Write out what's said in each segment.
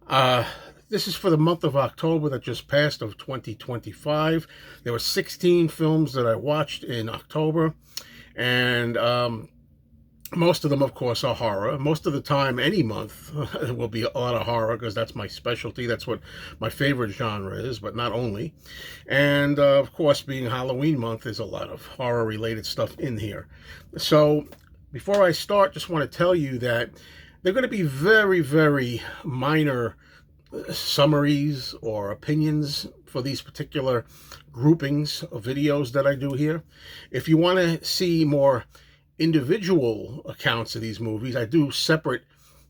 Uh, this is for the month of October that just passed of 2025. There were 16 films that I watched in October, and most of them, of course, are horror. Most of the time, any month will be a lot of horror because that's my specialty. That's what my favorite genre is, but not only. And of course, being Halloween month, there's a lot of horror related stuff in here. So, before I start, just want to tell you that they're going to be very, very minor summaries or opinions for these particular groupings of videos that I do here. If you want to see more individual accounts of these movies, I do separate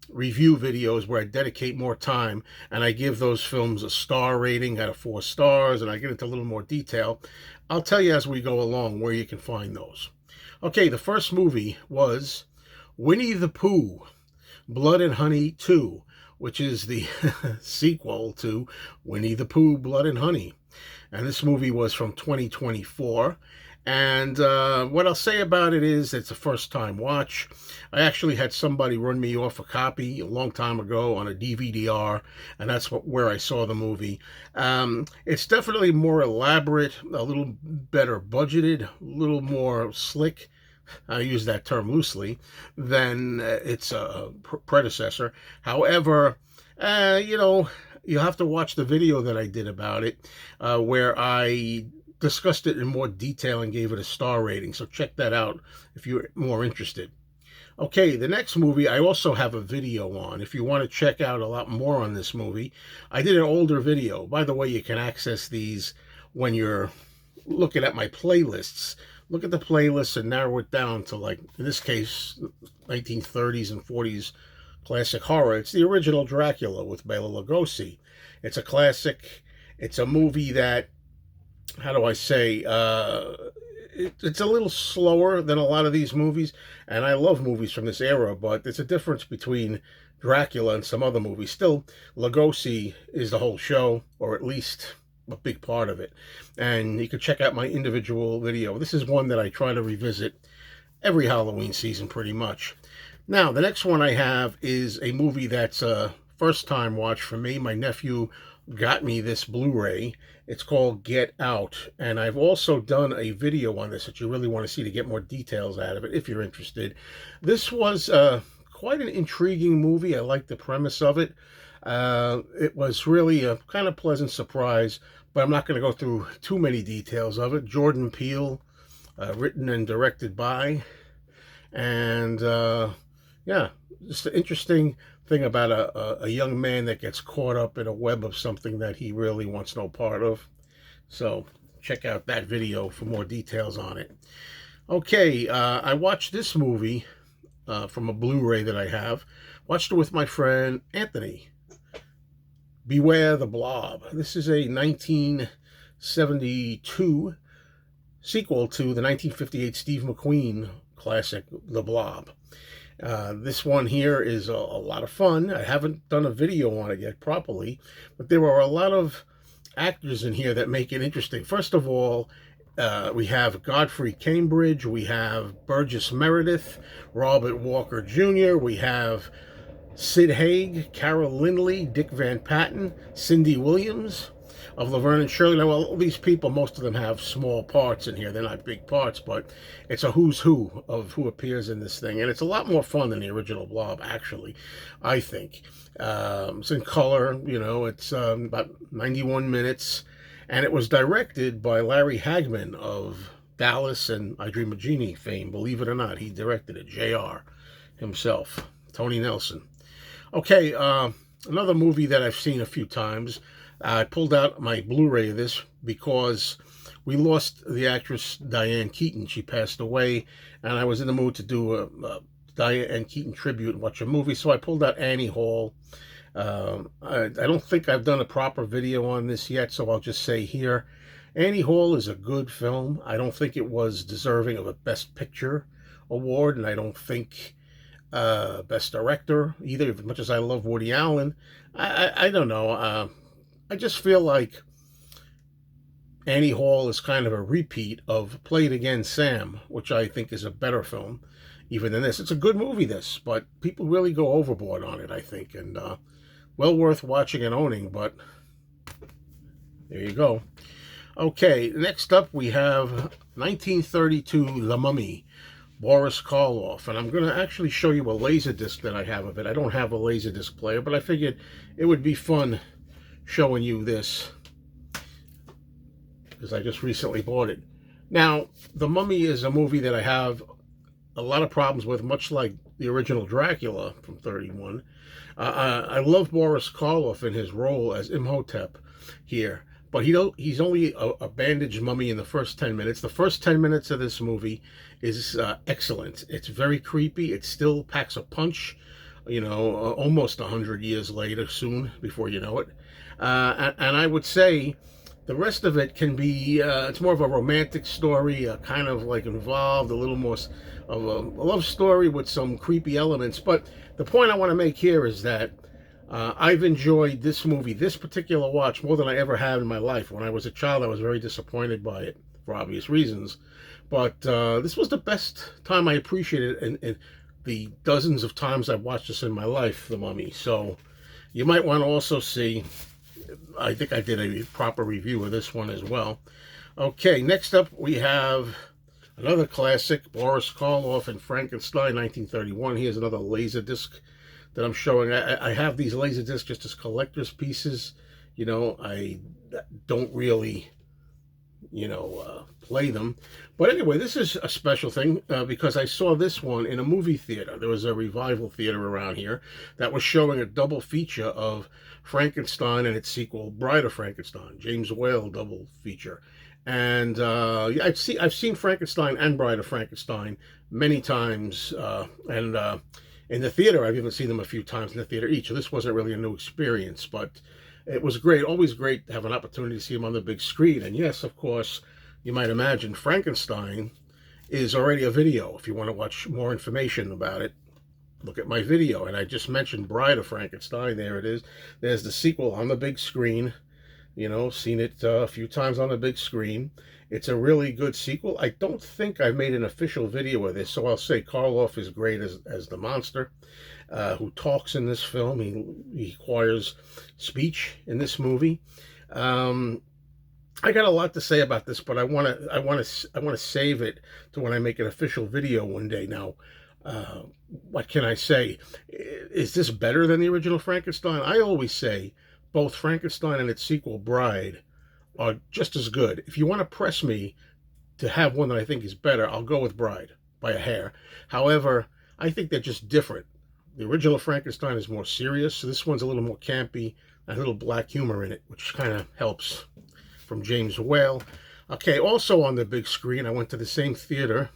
review videos where I dedicate more time and I give those films a star rating out of 4 stars, and I get into a little more detail. I'll tell you as we go along where you can find those. Okay, the first movie was Winnie the Pooh, Blood and Honey 2, which is the sequel to Winnie the Pooh, Blood and Honey. And this movie was from 2024. And what I'll say about it is it's a first-time watch. I actually had somebody run me off a copy a long time ago on a DVD-R, and that's where I saw the movie. It's definitely more elaborate, a little better budgeted, a little more slick. I use that term loosely, than its predecessor. However, you have to watch the video that I did about it, where I discussed it in more detail and gave it a star rating. So check that out if you're more interested. Okay, the next movie I also have a video on. If you want to check out a lot more on this movie, I did an older video. By the way, you can access these when you're looking at my playlists. Look at the playlist and narrow it down to, like, in this case, 1930s and 40s classic horror. It's the original Dracula with Bela Lugosi. It's a classic. It's a movie that, how do I say, it's a little slower than a lot of these movies, and I love movies from this era, but there's a difference between Dracula and some other movies. Still, Lugosi is the whole show, or at least a big part of it. And you can check out my individual video. This is one that I try to revisit every Halloween season pretty much. Now, the next one I have is a movie that's a first-time watch for me. My nephew got me this Blu-ray. It's called Get Out, and I've also done a video on this that you really want to see to get more details out of it if you're interested. This was quite an intriguing movie. I like the premise of it. It was really a kind of pleasant surprise, but I'm not going to go through too many details of it. Jordan Peele, written and directed by, and yeah, just an interesting thing about a young man that gets caught up in a web of something that he really wants no part of. So check out that video for more details on it. Okay, I watched this movie from a Blu-ray that I have. Watched it with my friend Anthony. Beware the Blob. This is a 1972 sequel to the 1958 Steve McQueen classic, The Blob. This one here is a lot of fun. I haven't done a video on it yet properly, but there are a lot of actors in here that make it interesting. First of all, we have Godfrey Cambridge, we have Burgess Meredith, Robert Walker Jr., we have Sid Haig, Carol Lindley, Dick Van Patten, Cindy Williams of Laverne and Shirley. Now, well, all these people, most of them have small parts in here. They're not big parts, but it's a who's who of who appears in this thing. And it's a lot more fun than the original Blob, actually, I think. It's in color, it's about 91 minutes. And it was directed by Larry Hagman of Dallas and I Dream of Jeannie fame. Believe it or not, he directed it. JR himself, Tony Nelson. Okay, another movie that I've seen a few times. I pulled out my Blu-ray of this because we lost the actress Diane Keaton. She passed away, and I was in the mood to do a Diane Keaton tribute and watch a movie, so I pulled out Annie Hall. I don't think I've done a proper video on this yet, so I'll just say here, Annie Hall is a good film. I don't think it was deserving of a Best Picture award, and I don't think Best Director either, as much as I love Woody Allen. I don't know. I just feel like Annie Hall is kind of a repeat of Play It Again, Sam, which I think is a better film even than this. It's a good movie, this, but people really go overboard on it, I think, and well worth watching and owning, but there you go. Okay, next up we have 1932 The Mummy, Boris Karloff, and I'm going to actually show you a Laserdisc that I have of it. I don't have a Laserdisc player, but I figured it would be fun showing you this because I just recently bought it. Now, The Mummy is a movie that I have a lot of problems with, much like the original Dracula from 31. I love Boris Karloff in his role as Imhotep here, but he's only a bandaged mummy in the first 10 minutes. The first 10 minutes of this movie is excellent. It's very creepy. It still packs a punch, almost 100 years later, soon, before you know it. And I would say the rest of it can be, it's more of a romantic story, kind of like involved, a little more of a love story with some creepy elements. But the point I want to make here is that I've enjoyed this movie, this particular watch, more than I ever have in my life. When I was a child, I was very disappointed by it for obvious reasons. But this was the best time I appreciated it in the dozens of times I've watched this in my life, The Mummy. So you might want to also see, I think I did a proper review of this one as well. Okay, next up we have another classic, Boris Karloff and Frankenstein, 1931. Here's another Laserdisc that I'm showing. I have these Laserdiscs just as collector's pieces. I don't really, play them. But anyway, this is a special thing because I saw this one in a movie theater. There was a revival theater around here that was showing a double feature of Frankenstein and its sequel, Bride of Frankenstein, James Whale double feature. And I've seen Frankenstein and Bride of Frankenstein many times, and in the theater I've even seen them a few times in the theater each. So this wasn't really a new experience, but it was great. Always great to have an opportunity to see them on the big screen. And yes, of course, you might imagine Frankenstein is already a video. If you want to watch more information about it, look at my video. And I just mentioned Bride of Frankenstein. There it is. There's the sequel on the big screen. Seen it a few times on the big screen. It's a really good sequel. I don't think I've made an official video of this, so I'll say Karloff is great as the monster who talks in this film. He acquires speech in this movie. I got a lot to say about this, but I want to save it to when I make an official video one day. Now, what can I say? Is this better than the original Frankenstein? I always say both Frankenstein and its sequel, Bride, are just as good. If you want to press me to have one that I think is better, I'll go with Bride by a hair. However, I think they're just different. The original Frankenstein is more serious. So this one's a little more campy, a little black humor in it, which kind of helps, from James Whale. Okay, also on the big screen, I went to the same theater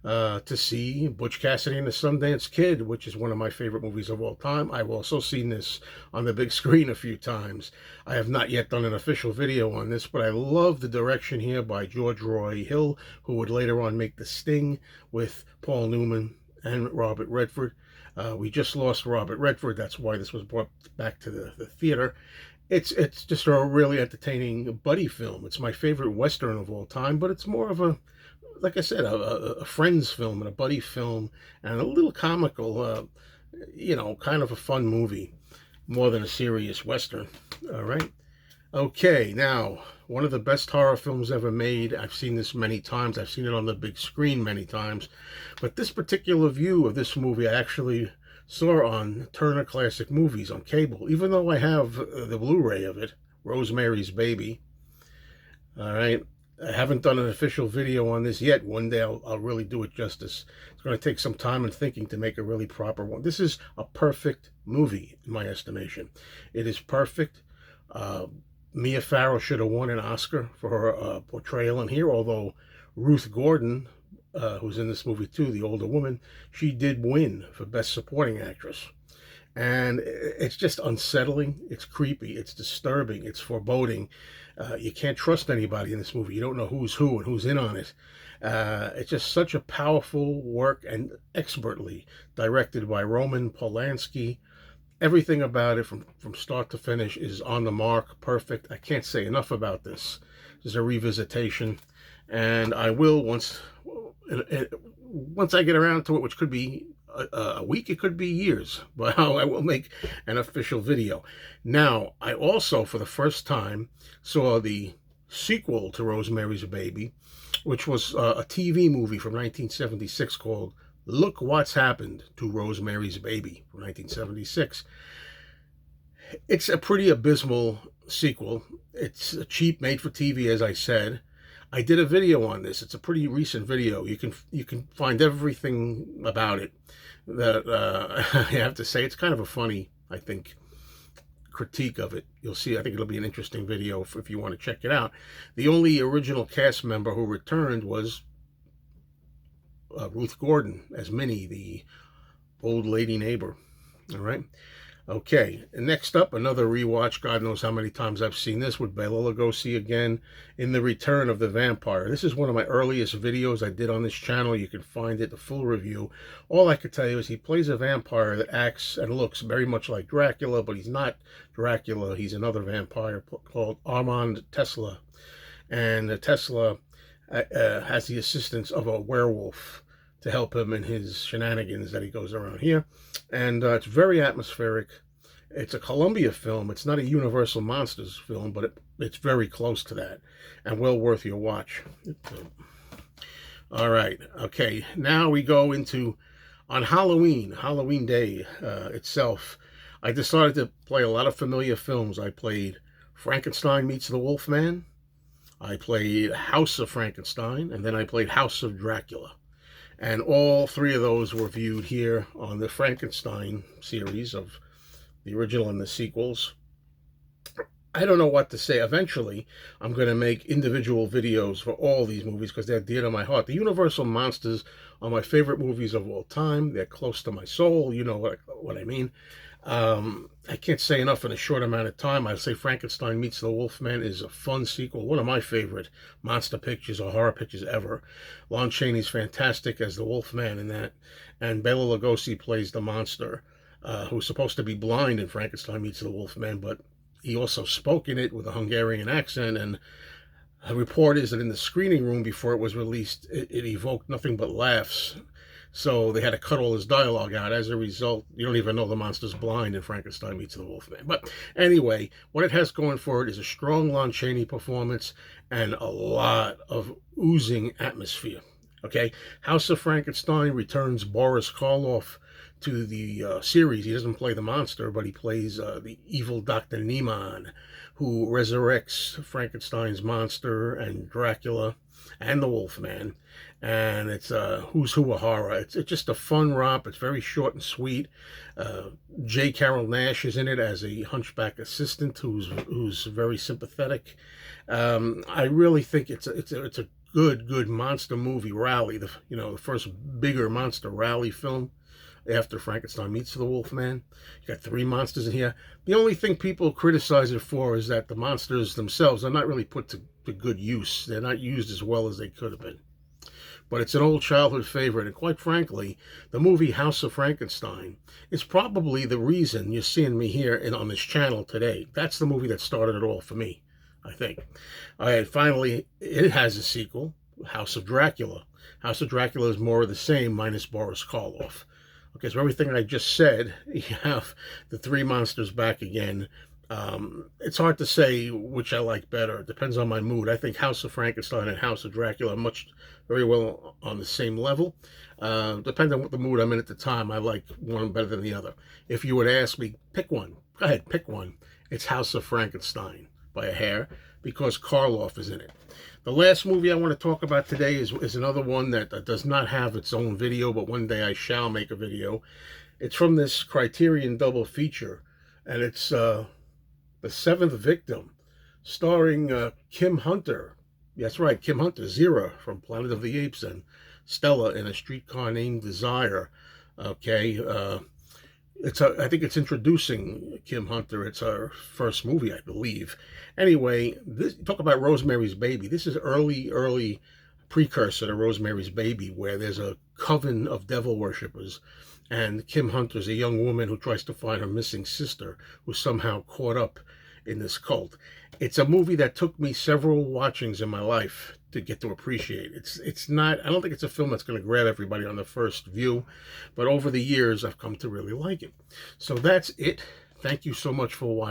to see Butch Cassidy and the Sundance Kid, which is one of my favorite movies of all time. I've also seen this on the big screen a few times. I have not yet done an official video on this, but I love the direction here by George Roy Hill, who would later on make The Sting with Paul Newman and Robert Redford. We just lost Robert Redford. That's why this was brought back to the theater. It's just a really entertaining buddy film. It's my favorite Western of all time, but it's more of a, like I said, a friend's film and a buddy film and a little comical, kind of a fun movie, more than a serious Western. All right. Okay, now, one of the best horror films ever made. I've seen this many times. I've seen it on the big screen many times. But this particular view of this movie I actually saw on Turner Classic Movies on cable, even though I have the Blu-ray of it, Rosemary's Baby. All right. I haven't done an official video on this yet. One day I'll really do it justice. It's going to take some time and thinking to make a really proper one. This is a perfect movie, in my estimation. It is perfect. Mia Farrow should have won an Oscar for her portrayal in here, although Ruth Gordon, who's in this movie too, the older woman, she did win for Best Supporting Actress. And it's just unsettling, it's creepy, it's disturbing, it's foreboding. You can't trust anybody in this movie. You don't know who's who and who's in on it. It's just such a powerful work and expertly directed by Roman Polanski. Everything about it from start to finish is on the mark, perfect. I can't say enough about this. This is a revisitation, and I will once I get around to it, which could be a week, it could be years, but I will make an official video. Now, I also, for the first time, saw the sequel to Rosemary's Baby, which was a TV movie from 1976 called Look What's Happened to Rosemary's Baby from 1976. It's a pretty abysmal sequel. It's a cheap, made-for-TV, as I said. I did a video on this. It's a pretty recent video. You can find everything about it. That I have to say, it's kind of a funny, I think, critique of it. You'll see. I think it'll be an interesting video if you want to check it out. The only original cast member who returned was Ruth Gordon as Minnie, the old lady neighbor. All right. Okay, and next up, another rewatch. God knows how many times I've seen this with Bela Lugosi again in The Return of the Vampire. This is one of my earliest videos I did on this channel. You can find it, the full review. All I can tell you is he plays a vampire that acts and looks very much like Dracula, but he's not Dracula. He's another vampire called Armand Tesla. And Tesla has the assistance of a werewolf to help him in his shenanigans that he goes around here. And it's very atmospheric. It's a Columbia film. It's not a Universal Monsters film, but it's very close to that and well worth your watch. All right. Okay. Now we go into, on Halloween Day itself, I decided to play a lot of familiar films. I played Frankenstein Meets the Wolfman. I played House of Frankenstein, and then I played House of Dracula. And all three of those were viewed here on the Frankenstein series of the original and the sequels. I don't know what to say. Eventually, I'm going to make individual videos for all these movies because they're dear to my heart. The Universal Monsters are my favorite movies of all time. They're close to my soul. You know what I mean. I can't say enough in a short amount of time. I'd say Frankenstein Meets the Wolfman is a fun sequel. One of my favorite monster pictures or horror pictures ever. Lon Chaney's fantastic as the Wolfman in that. And Bela Lugosi plays the monster, who's supposed to be blind in Frankenstein Meets the Wolfman, but he also spoke in it with a Hungarian accent. And the report is that in the screening room before it was released, it evoked nothing but laughs. So they had to cut all his dialogue out. As a result, you don't even know the monster's blind in Frankenstein Meets the Wolfman. But anyway, what it has going for it is a strong Lon Chaney performance and a lot of oozing atmosphere. Okay, House of Frankenstein returns Boris Karloff to the series. He doesn't play the monster, but he plays the evil Dr. Niemann, who resurrects Frankenstein's monster and Dracula and the Wolfman. And it's who's who of horror. It's just a fun romp. It's very short and sweet. J. Carrol Naish is in it as a hunchback assistant who's very sympathetic. I really think it's a good monster movie. Rally, the first bigger monster rally film after Frankenstein Meets the Wolfman. You got 3 monsters in here. The only thing people criticize it for is that the monsters themselves are not really put to good use. They're not used as well as they could have been. But it's an old childhood favorite, and quite frankly, the movie House of Frankenstein is probably the reason you're seeing me here on this channel today. That's the movie that started it all for me, I think. All right, finally, it has a sequel, House of Dracula. House of Dracula is more of the same, minus Boris Karloff. Okay, so everything I just said, you have the 3 monsters back again. It's hard to say which I like better. It depends on my mood. I think House of Frankenstein and House of Dracula are very well on the same level. Depending on what the mood I'm in at the time, I like one better than the other. If you would ask me, pick one. Go ahead, pick one. It's House of Frankenstein by a hair because Karloff is in it. The last movie I want to talk about today is another one that does not have its own video, but one day I shall make a video. It's from this Criterion double feature, and it's The Seventh Victim, starring Kim Hunter. That's right, Kim Hunter, Zira from Planet of the Apes, and Stella in A Streetcar Named Desire. Okay, I think it's introducing Kim Hunter. It's her first movie, I believe. Anyway, talk about Rosemary's Baby. This is early precursor to Rosemary's Baby, where there's a coven of devil worshippers, and Kim Hunter's a young woman who tries to find her missing sister, who's somehow caught up in this cult. It's a movie that took me several watchings in my life to get to appreciate. It's not, I don't think it's a film that's going to grab everybody on the first view, but over the years I've come to really like it. So that's it. Thank you so much for watching.